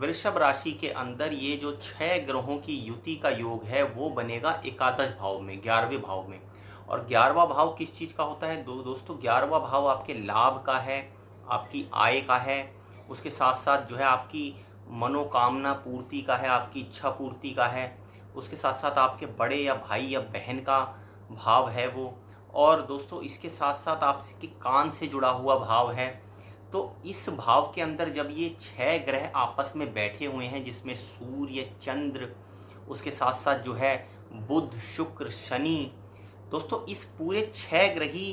वृषभ राशि के अंदर ये जो 6 ग्रहों की युति का योग है वो बनेगा एकादश भाव में, 11वें भाव में। और 11वां भाव किस चीज़ का होता है दोस्तों? 11वां भाव आपके लाभ का है, आपकी आय का है, उसके साथ साथ जो है आपकी मनोकामना पूर्ति का है, आपकी इच्छा पूर्ति का है, उसके साथ साथ आपके बड़े या भाई या बहन का भाव है वो। और दोस्तों इसके साथ साथ आपके कान से जुड़ा हुआ भाव है। तो इस भाव के अंदर जब ये 6 ग्रह आपस में बैठे हुए हैं, जिसमें सूर्य, चंद्र, उसके साथ साथ जो है बुध, शुक्र, शनि, दोस्तों इस पूरे 6 ग्रही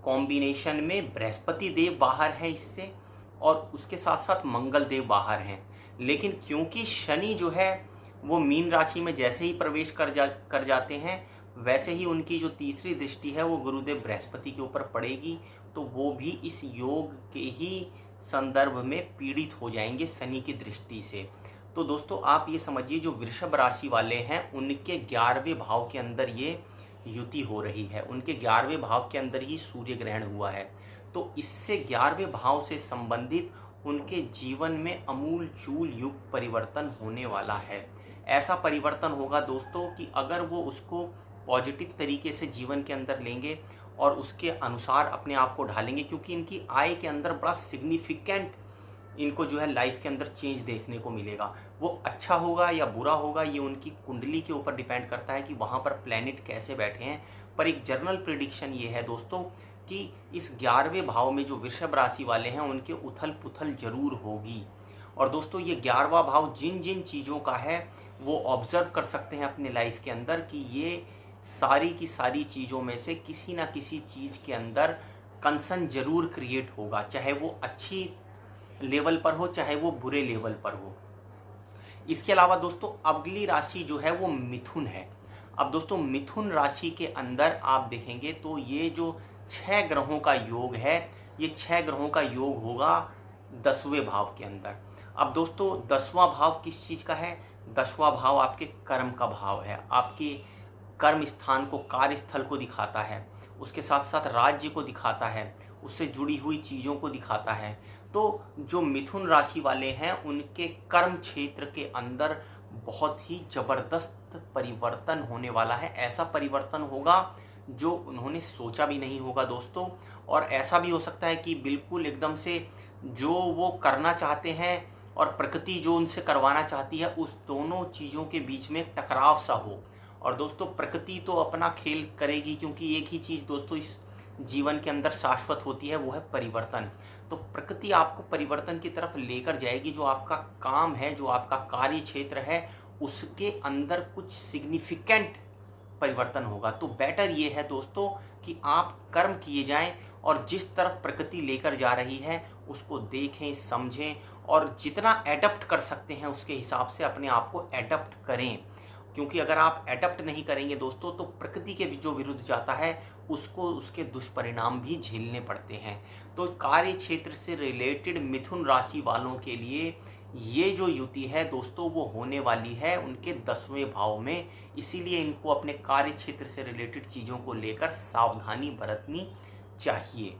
कॉम्बिनेशन में बृहस्पति देव बाहर हैं इससे, और उसके साथ साथ मंगल देव बाहर हैं। लेकिन क्योंकि शनि जो है वो मीन राशि में जैसे ही प्रवेश कर जाते हैं, वैसे ही उनकी जो तीसरी दृष्टि है वो गुरुदेव बृहस्पति के ऊपर पड़ेगी, तो वो भी इस योग के ही संदर्भ में पीड़ित हो जाएंगे शनि की दृष्टि से। तो दोस्तों आप ये समझिए, जो वृषभ राशि वाले हैं उनके 11वें भाव के अंदर ये युति हो रही है, उनके 11वें भाव के अंदर ही सूर्य ग्रहण हुआ है। तो इससे 11वें भाव से संबंधित उनके जीवन में अमूल चूल युग परिवर्तन होने वाला है। ऐसा परिवर्तन होगा दोस्तों कि अगर वो उसको पॉजिटिव तरीके से जीवन के अंदर लेंगे और उसके अनुसार अपने आप को ढालेंगे, क्योंकि इनकी आय के अंदर बड़ा सिग्निफिकेंट इनको जो है लाइफ के अंदर चेंज देखने को मिलेगा। वो अच्छा होगा या बुरा होगा ये उनकी कुंडली के ऊपर डिपेंड करता है कि वहाँ पर प्लैनेट कैसे बैठे हैं। पर एक जनरल प्रिडिक्शन ये है दोस्तों कि इस 11वें भाव में जो वृषभ राशि वाले हैं उनके उथल पुथल जरूर होगी। और दोस्तों ये 11वां भाव जिन जिन चीज़ों का है वो ऑब्जर्व कर सकते हैं अपने लाइफ के अंदर कि ये सारी की सारी चीज़ों में से किसी ना किसी चीज़ के अंदर कंसर्न जरूर क्रिएट होगा, चाहे वो अच्छी लेवल पर हो चाहे वो बुरे लेवल पर हो। इसके अलावा दोस्तों अगली राशि जो है वो मिथुन है। अब दोस्तों मिथुन राशि के अंदर आप देखेंगे तो ये जो 6 ग्रहों का योग है, ये 6 ग्रहों का योग होगा 10वें भाव के अंदर। अब दोस्तों 10वां भाव किस चीज़ का है? 10वां भाव आपके कर्म का भाव है, आपके कर्म स्थान को, कार्यस्थल को दिखाता है, उसके साथ साथ राज्य को दिखाता है, उससे जुड़ी हुई चीज़ों को दिखाता है। तो जो मिथुन राशि वाले हैं उनके कर्म क्षेत्र के अंदर बहुत ही ज़बरदस्त परिवर्तन होने वाला है। ऐसा परिवर्तन होगा जो उन्होंने सोचा भी नहीं होगा दोस्तों। और ऐसा भी हो सकता है कि बिल्कुल एकदम से जो वो करना चाहते हैं और प्रकृति जो उनसे करवाना चाहती है, उस दोनों चीज़ों के बीच में टकराव सा हो। और दोस्तों प्रकृति तो अपना खेल करेगी, क्योंकि एक ही चीज़ दोस्तों इस जीवन के अंदर शाश्वत होती है, वो है परिवर्तन। तो प्रकृति आपको परिवर्तन की तरफ लेकर जाएगी। जो आपका काम है, जो आपका कार्य क्षेत्र है, उसके अंदर कुछ सिग्निफिकेंट परिवर्तन होगा। तो बेटर ये है दोस्तों कि आप कर्म किए जाएं और जिस तरफ प्रकृति लेकर जा रही है उसको देखें, समझें और जितना एडप्ट कर सकते हैं उसके हिसाब से अपने आप को एडप्ट करें। क्योंकि अगर आप एडप्ट नहीं करेंगे दोस्तों तो प्रकृति के जो विरुद्ध जाता है उसको उसके दुष्परिणाम भी झेलने पड़ते हैं। तो कार्य क्षेत्र से रिलेटेड मिथुन राशि वालों के लिए ये जो युति है दोस्तों वो होने वाली है उनके 10वें भाव में। इसीलिए इनको अपने कार्य क्षेत्र से रिलेटेड चीज़ों को लेकर सावधानी बरतनी चाहिए।